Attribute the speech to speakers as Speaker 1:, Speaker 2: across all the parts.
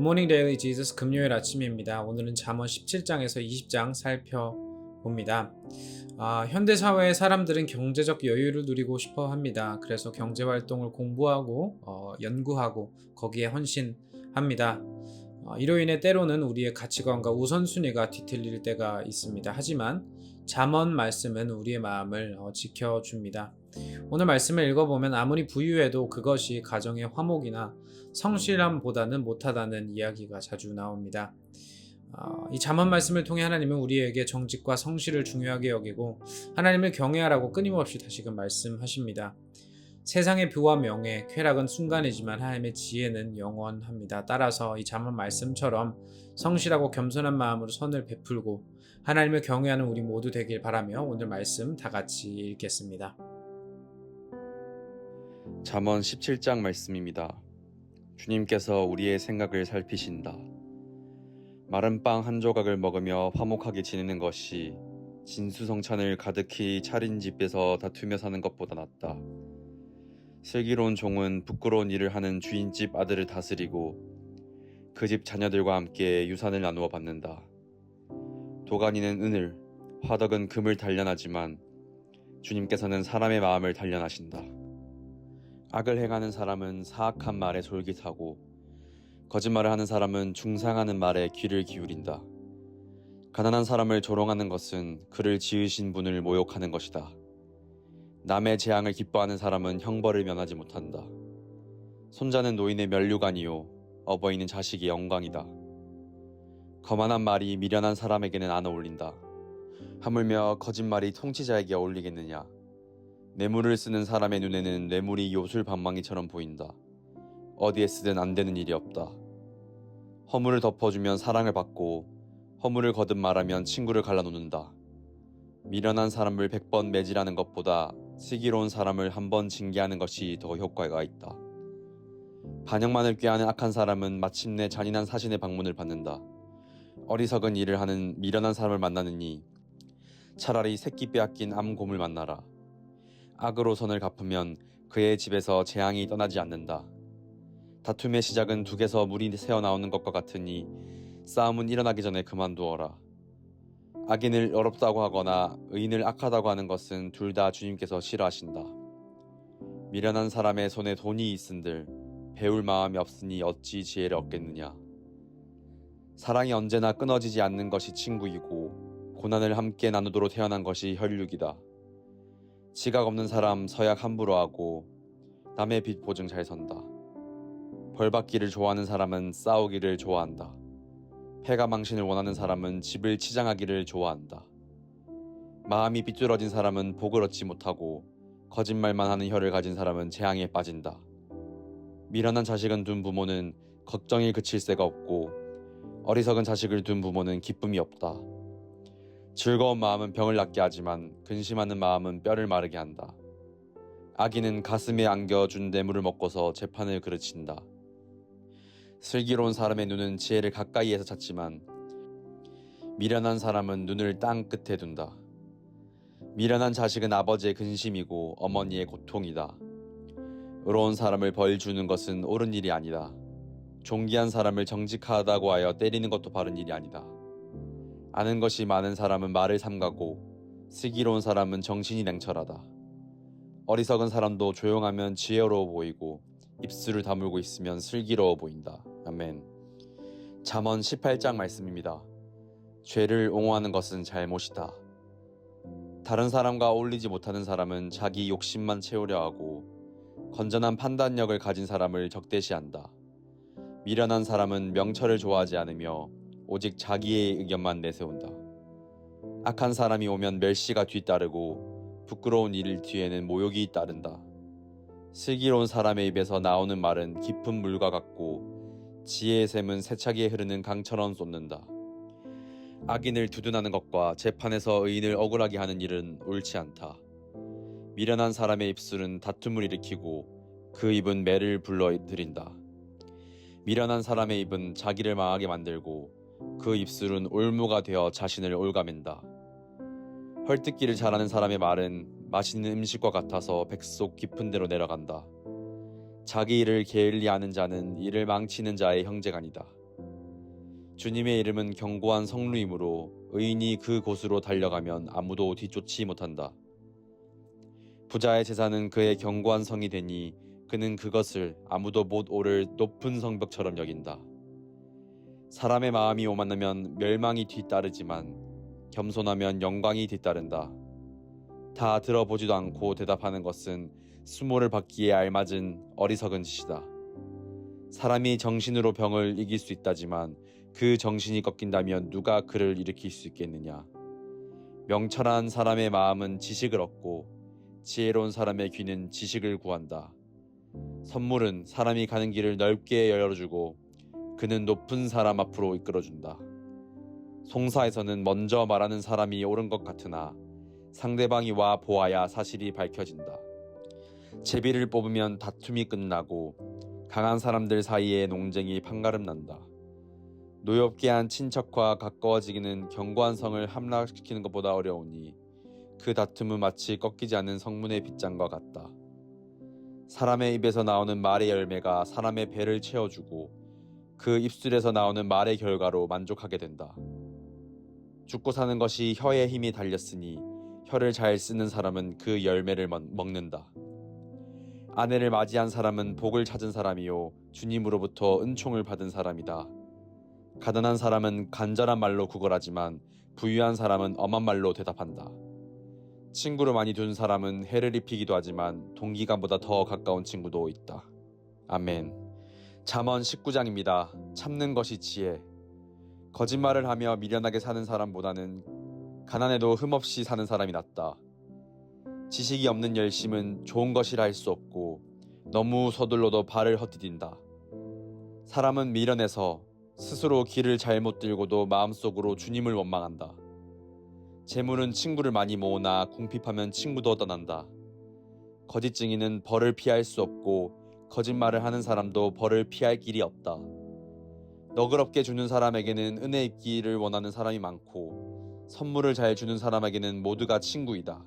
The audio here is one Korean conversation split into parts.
Speaker 1: 굿모닝 데일리 지저스 금요일 아침입니다. 오늘은 잠언 17장에서 20장 살펴봅니다. 현대 사회의 사람들은 경제적 여유를 누리고 싶어 합니다. 그래서 경제 활동을 공부하고 연구하고 거기에 헌신합니다. 이로 인해 때로는 우리의 가치관과 우선순위가 뒤틀릴 때가 있습니다. 하지만 잠언 말씀은 우리의 마음을 지켜줍니다. 오늘 말씀을 읽어보면 아무리 부유해도 그것이 가정의 화목이나 성실함보다는 못하다는 이야기가 자주 나옵니다. 이 잠언 말씀을 통해 하나님은 우리에게 정직과 성실을 중요하게 여기고 하나님을 경외하라고 끊임없이 다시금 말씀하십니다. 세상의 부와 명예, 쾌락은 순간이지만 하나님의 지혜는 영원합니다. 따라서 이 잠언 말씀처럼 성실하고 겸손한 마음으로 선을 베풀고 하나님을 경외하는 우리 모두 되길 바라며 오늘 말씀 다 같이 읽겠습니다.
Speaker 2: 잠언 17장 말씀입니다. 주님께서 우리의 생각을 살피신다. 마른 빵 한 조각을 먹으며 화목하게 지내는 것이 진수성찬을 가득히 차린 집에서 다투며 사는 것보다 낫다. 슬기로운 종은 부끄러운 일을 하는 주인집 아들을 다스리고 그 집 자녀들과 함께 유산을 나누어 받는다. 도가니는 은을, 화덕은 금을 단련하지만 주님께서는 사람의 마음을 단련하신다. 악을 행하는 사람은 사악한 말에 솔깃하고 거짓말을 하는 사람은 중상하는 말에 귀를 기울인다. 가난한 사람을 조롱하는 것은 그를 지으신 분을 모욕하는 것이다. 남의 재앙을 기뻐하는 사람은 형벌을 면하지 못한다. 손자는 노인의 면류관이요 어버이는 자식의 영광이다. 거만한 말이 미련한 사람에게는 안 어울린다. 하물며 거짓말이 통치자에게 어울리겠느냐. 뇌물을 쓰는 사람의 눈에는 뇌물이 요술 반망이처럼 보인다. 어디에 쓰든 안 되는 일이 없다. 허물을 덮어주면 사랑을 받고 허물을 거듭 말하면 친구를 갈라놓는다. 미련한 사람을 100번 매질하는 것보다 슬기로운 사람을 한 번 징계하는 것이 더 효과가 있다. 반역만을 꾀하는 악한 사람은 마침내 잔인한 사신의 방문을 받는다. 어리석은 일을 하는 미련한 사람을 만나느니 차라리 새끼 빼앗긴 암곰을 만나라. 악으로 선을 갚으면 그의 집에서 재앙이 떠나지 않는다. 다툼의 시작은 둑에서 물이 새어나오는 것과 같으니 싸움은 일어나기 전에 그만두어라. 악인을 어렵다고 하거나 의인을 악하다고 하는 것은 둘 다 주님께서 싫어하신다. 미련한 사람의 손에 돈이 있은들 배울 마음이 없으니 어찌 지혜를 얻겠느냐. 사랑이 언제나 끊어지지 않는 것이 친구이고 고난을 함께 나누도록 태어난 것이 혈육이다. 지각 없는 사람 서약 함부로 하고 남의 빚 보증 잘 선다. 벌받기를 좋아하는 사람은 싸우기를 좋아한다. 패가 망신을 원하는 사람은 집을 치장하기를 좋아한다. 마음이 삐뚤어진 사람은 복을 얻지 못하고 거짓말만 하는 혀를 가진 사람은 재앙에 빠진다. 미련한 자식은 둔 부모는 걱정이 그칠 새가 없고 어리석은 자식을 둔 부모는 기쁨이 없다. 즐거운 마음은 병을 낫게 하지만 근심하는 마음은 뼈를 마르게 한다. 악인은 가슴에 안겨준 뇌물을 먹고서 재판을 그르친다. 슬기로운 사람의 눈은 지혜를 가까이에서 찾지만 미련한 사람은 눈을 땅 끝에 둔다. 미련한 자식은 아버지의 근심이고 어머니의 고통이다. 의로운 사람을 벌 주는 것은 옳은 일이 아니다. 존귀한 사람을 정직하다고 하여 때리는 것도 바른 일이 아니다. 아는 것이 많은 사람은 말을 삼가고 슬기로운 사람은 정신이 냉철하다. 어리석은 사람도 조용하면 지혜로워 보이고 입술을 다물고 있으면 슬기로워 보인다. 아멘. 잠언 18장 말씀입니다. 죄를 옹호하는 것은 잘못이다. 다른 사람과 어울리지 못하는 사람은 자기 욕심만 채우려 하고 건전한 판단력을 가진 사람을 적대시한다. 미련한 사람은 명철을 좋아하지 않으며 오직 자기의 의견만 내세운다. 악한 사람이 오면 멸시가 뒤따르고 부끄러운 일 뒤에는 모욕이 따른다. 슬기로운 사람의 입에서 나오는 말은 깊은 물과 같고 지혜의 샘은 세차기에 흐르는 강처럼 쏟는다. 악인을 두둔하는 것과 재판에서 의인을 억울하게 하는 일은 옳지 않다. 미련한 사람의 입술은 다툼을 일으키고 그 입은 매를 불러들인다. 미련한 사람의 입은 자기를 망하게 만들고 그 입술은 올무가 되어 자신을 올가맨다. 헐뜯기를 잘하는 사람의 말은 맛있는 음식과 같아서 뱃속 깊은 데로 내려간다. 자기 일을 게을리 하는 자는 이를 망치는 자의 형제간이다. 주님의 이름은 견고한 성루이므로 의인이 그곳으로 달려가면 아무도 뒤쫓지 못한다. 부자의 재산은 그의 견고한 성이 되니 그는 그것을 아무도 못 오를 높은 성벽처럼 여긴다. 사람의 마음이 오만하면 멸망이 뒤따르지만 겸손하면 영광이 뒤따른다. 다 들어보지도 않고 대답하는 것은 수모를 받기에 알맞은 어리석은 짓이다. 사람이 정신으로 병을 이길 수 있다지만 그 정신이 꺾인다면 누가 그를 일으킬 수 있겠느냐. 명철한 사람의 마음은 지식을 얻고 지혜로운 사람의 귀는 지식을 구한다. 선물은 사람이 가는 길을 넓게 열어주고 그는 높은 사람 앞으로 이끌어준다. 송사에서는 먼저 말하는 사람이 옳은 것 같으나 상대방이 와 보아야 사실이 밝혀진다. 제비를 뽑으면 다툼이 끝나고 강한 사람들 사이에 농쟁이 판가름난다. 노엽게 한 친척과 가까워지기는 견고한 성을 함락시키는 것보다 어려우니 그 다툼은 마치 꺾이지 않는 성문의 빗장과 같다. 사람의 입에서 나오는 말의 열매가 사람의 배를 채워주고 그 입술에서 나오는 말의 결과로 만족하게 된다. 죽고 사는 것이 혀의 힘이 달렸으니 혀를 잘 쓰는 사람은 그 열매를 먹는다. 아내를 맞이한 사람은 복을 찾은 사람이요 주님으로부터 은총을 받은 사람이다. 가난한 사람은 간절한 말로 구걸하지만 부유한 사람은 엄한 말로 대답한다. 친구를 많이 둔 사람은 해를 입히기도 하지만 동기간보다 더 가까운 친구도 있다. 아멘. 잠언 19장입니다. 참는 것이 지혜. 거짓말을 하며 미련하게 사는 사람보다는 가난해도 흠없이 사는 사람이 낫다. 지식이 없는 열심은 좋은 것이라 할 수 없고 너무 서둘러도 발을 헛디딘다. 사람은 미련해서 스스로 길을 잘못 들고도 마음속으로 주님을 원망한다. 재물은 친구를 많이 모으나 궁핍하면 친구도 떠난다. 거짓 증인은 벌을 피할 수 없고 거짓말을 하는 사람도 벌을 피할 길이 없다. 너그럽게 주는 사람에게는 은혜 입기를 원하는 사람이 많고 선물을 잘 주는 사람에게는 모두가 친구이다.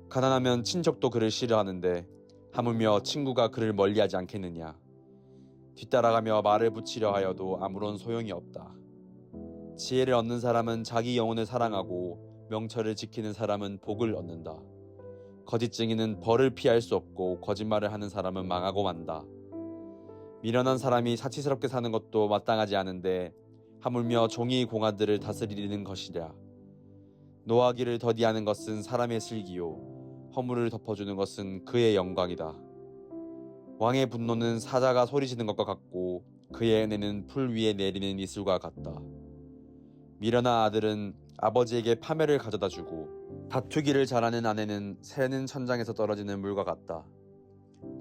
Speaker 2: 가난하면 친척도 그를 싫어하는데 하물며 친구가 그를 멀리하지 않겠느냐. 뒤따라가며 말을 붙이려 하여도 아무런 소용이 없다. 지혜를 얻는 사람은 자기 영혼을 사랑하고 명철을 지키는 사람은 복을 얻는다. 거짓 증인은 벌을 피할 수 없고 거짓말을 하는 사람은 망하고 만다. 미련한 사람이 사치스럽게 사는 것도 마땅하지 않은데 하물며 종이 공아들을 다스리는 것이랴. 노하기를 더디하는 것은 사람의 슬기요 허물을 덮어주는 것은 그의 영광이다. 왕의 분노는 사자가 소리치는 것과 같고 그의 은혜는 풀 위에 내리는 이슬과 같다. 미련한 아들은 아버지에게 파멸을 가져다 주고 다투기를 잘하는 아내는 새는 천장에서 떨어지는 물과 같다.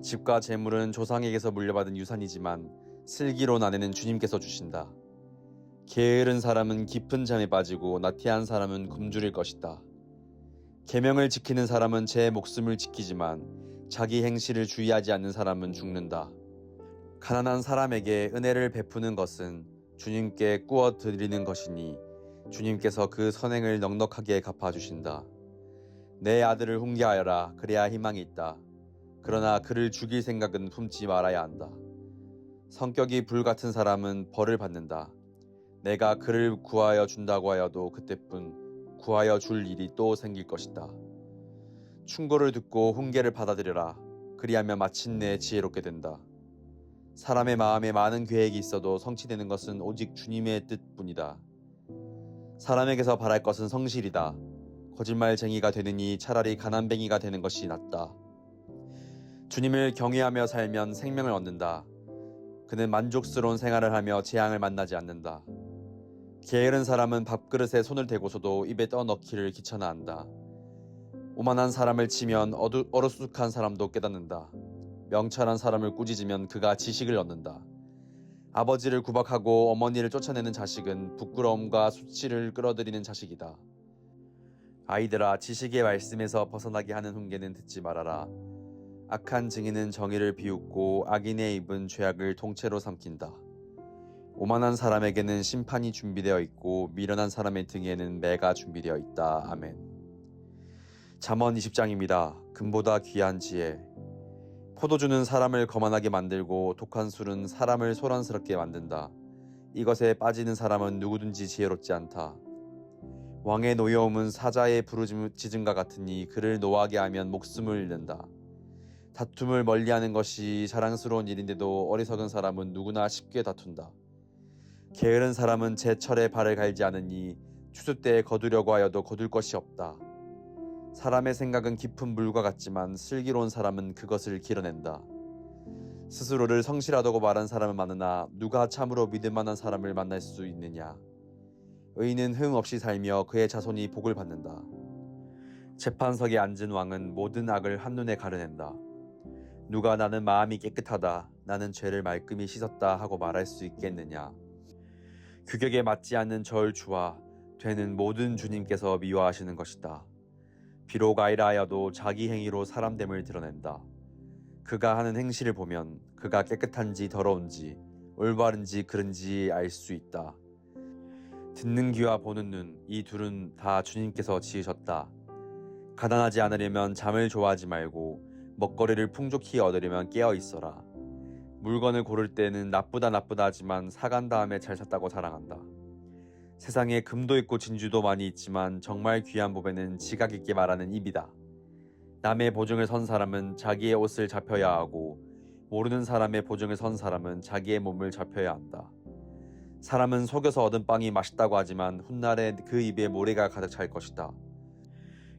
Speaker 2: 집과 재물은 조상에게서 물려받은 유산이지만 슬기로운 아내는 주님께서 주신다. 게으른 사람은 깊은 잠에 빠지고 나태한 사람은 굶주릴 것이다. 계명을 지키는 사람은 제 목숨을 지키지만 자기 행실을 주의하지 않는 사람은 죽는다. 가난한 사람에게 은혜를 베푸는 것은 주님께 꾸어 드리는 것이니 주님께서 그 선행을 넉넉하게 갚아주신다. 내 아들을 훈계하여라. 그래야 희망이 있다. 그러나 그를 죽일 생각은 품지 말아야 한다. 성격이 불같은 사람은 벌을 받는다. 내가 그를 구하여 준다고 하여도 그때뿐 구하여 줄 일이 또 생길 것이다. 충고를 듣고 훈계를 받아들여라. 그리하면 마침내 지혜롭게 된다. 사람의 마음에 많은 계획이 있어도 성취되는 것은 오직 주님의 뜻뿐이다. 사람에게서 바랄 것은 성실이다. 거짓말쟁이가 되느니 차라리 가난뱅이가 되는 것이 낫다. 주님을 경외하며 살면 생명을 얻는다. 그는 만족스러운 생활을 하며 재앙을 만나지 않는다. 게으른 사람은 밥그릇에 손을 대고서도 입에 떠넣기를 귀찮아한다. 오만한 사람을 치면 어루숙한 사람도 깨닫는다. 명철한 사람을 꾸짖으면 그가 지식을 얻는다. 아버지를 구박하고 어머니를 쫓아내는 자식은 부끄러움과 수치를 끌어들이는 자식이다. 아이들아, 지식의 말씀에서 벗어나게 하는 훈계는 듣지 말아라. 악한 증인은 정의를 비웃고 악인의 입은 죄악을 통째로 삼킨다. 오만한 사람에게는 심판이 준비되어 있고 미련한 사람의 등에는 매가 준비되어 있다. 아멘. 잠언 20장입니다. 금보다 귀한 지혜. 포도주는 사람을 거만하게 만들고 독한 술은 사람을 소란스럽게 만든다. 이것에 빠지는 사람은 누구든지 지혜롭지 않다. 왕의 노여움은 사자의 부르짖음과 같으니 그를 노하게 하면 목숨을 잃는다. 다툼을 멀리하는 것이 자랑스러운 일인데도 어리석은 사람은 누구나 쉽게 다툰다. 게으른 사람은 제철에 발을 갈지 않으니 추수 때에 거두려고 하여도 거둘 것이 없다. 사람의 생각은 깊은 물과 같지만 슬기로운 사람은 그것을 길어낸다. 스스로를 성실하다고 말한 사람은 많으나 누가 참으로 믿을 만한 사람을 만날 수 있느냐. 의인은 흠 없이 살며 그의 자손이 복을 받는다. 재판석에 앉은 왕은 모든 악을 한눈에 가려낸다. 누가 나는 마음이 깨끗하다, 나는 죄를 말끔히 씻었다 하고 말할 수 있겠느냐. 규격에 맞지 않는 저울추와 되는 모든 주님께서 미워하시는 것이다. 비록 아이라하여도 자기 행위로 사람됨을 드러낸다. 그가 하는 행실을 보면 그가 깨끗한지 더러운지 올바른지 그른지 알 수 있다. 듣는 귀와 보는 눈, 이 둘은 다 주님께서 지으셨다. 가난하지 않으려면 잠을 좋아하지 말고 먹거리를 풍족히 얻으려면 깨어 있어라. 물건을 고를 때는 나쁘다 하지만 사간 다음에 잘 샀다고 자랑한다. 세상에 금도 있고 진주도 많이 있지만 정말 귀한 법에는 지각 있게 말하는 입이다. 남의 보증을 선 사람은 자기의 옷을 잡혀야 하고 모르는 사람의 보증을 선 사람은 자기의 몸을 잡혀야 한다. 사람은 속여서 얻은 빵이 맛있다고 하지만 훗날에 그 입에 모래가 가득 찰 것이다.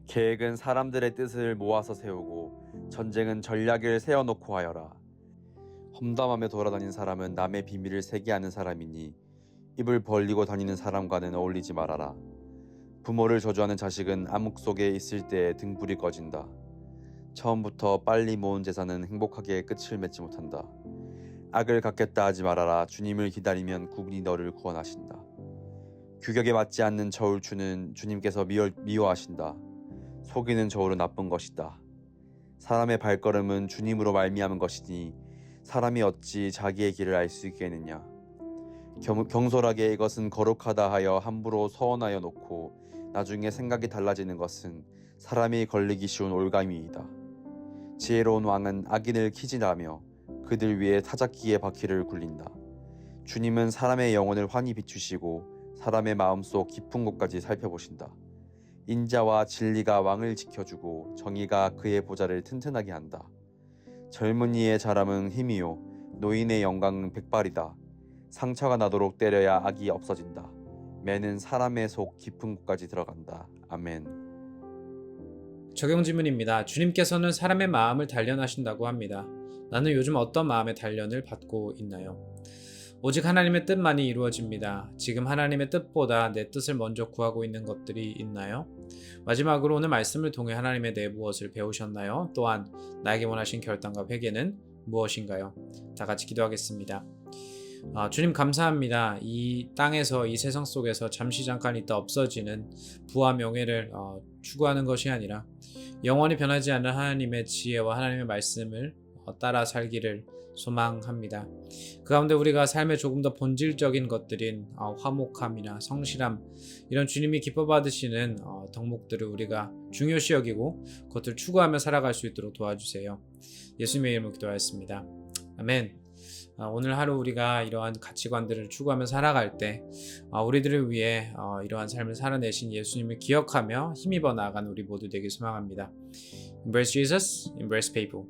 Speaker 2: 계획은 사람들의 뜻을 모아서 세우고 전쟁은 전략을 세워놓고 하여라. 험담하며 돌아다니는 사람은 남의 비밀을 새게 하는 사람이니 입을 벌리고 다니는 사람과는 어울리지 말아라. 부모를 저주하는 자식은 암흑 속에 있을 때 등불이 꺼진다. 처음부터 빨리 모은 재산은 행복하게 끝을 맺지 못한다. 악을 갚겠다 하지 말아라. 주님을 기다리면 그분이 너를 구원하신다. 규격에 맞지 않는 저울추는 주님께서 미워하신다. 속이는 저울은 나쁜 것이다. 사람의 발걸음은 주님으로 말미암은 것이니 사람이 어찌 자기의 길을 알 수 있겠느냐. 경솔하게 이것은 거룩하다 하여 함부로 서원하여 놓고 나중에 생각이 달라지는 것은 사람이 걸리기 쉬운 올가미이다. 지혜로운 왕은 악인을 키진하며 그들 위에 타작기의 바퀴를 굴린다. 주님은 사람의 영혼을 환히 비추시고 사람의 마음속 깊은 곳까지 살펴보신다. 인자와 진리가 왕을 지켜주고 정의가 그의 보좌를 튼튼하게 한다. 젊은이의 자람은 힘이요 노인의 영광은 백발이다. 상처가 나도록 때려야 악이 없어진다. 매는 사람의 속 깊은 곳까지 들어간다. 아멘.
Speaker 1: 적용 질문입니다. 주님께서는 사람의 마음을 단련하신다고 합니다. 나는 요즘 어떤 마음의 단련을 받고 있나요? 오직 하나님의 뜻만이 이루어집니다. 지금 하나님의 뜻보다 내 뜻을 먼저 구하고 있는 것들이 있나요? 마지막으로 오늘 말씀을 통해 하나님의 내 무엇을 배우셨나요? 또한 나에게 원하신 결단과 회개는 무엇인가요? 다 같이 기도하겠습니다. 주님 감사합니다. 이 땅에서 이 세상 속에서 잠깐 있다 없어지는 부와 명예를 추구하는 것이 아니라 영원히 변하지 않는 하나님의 지혜와 하나님의 말씀을 따라 살기를 소망합니다. 그 가운데 우리가 삶의 조금 더 본질적인 것들인 화목함이나 성실함, 이런 주님이 기뻐 받으시는 덕목들을 우리가 중요시 여기고 그것을 추구하며 살아갈 수 있도록 도와주세요. 예수님의 이름으로 기도하였습니다. 아멘. 오늘 하루 우리가 이러한 가치관들을 추구하며 살아갈 때 우리들을 위해 이러한 삶을 살아내신 예수님을 기억하며 힘입어 나아가는 우리 모두 되길 소망합니다. Embrace Jesus, embrace people.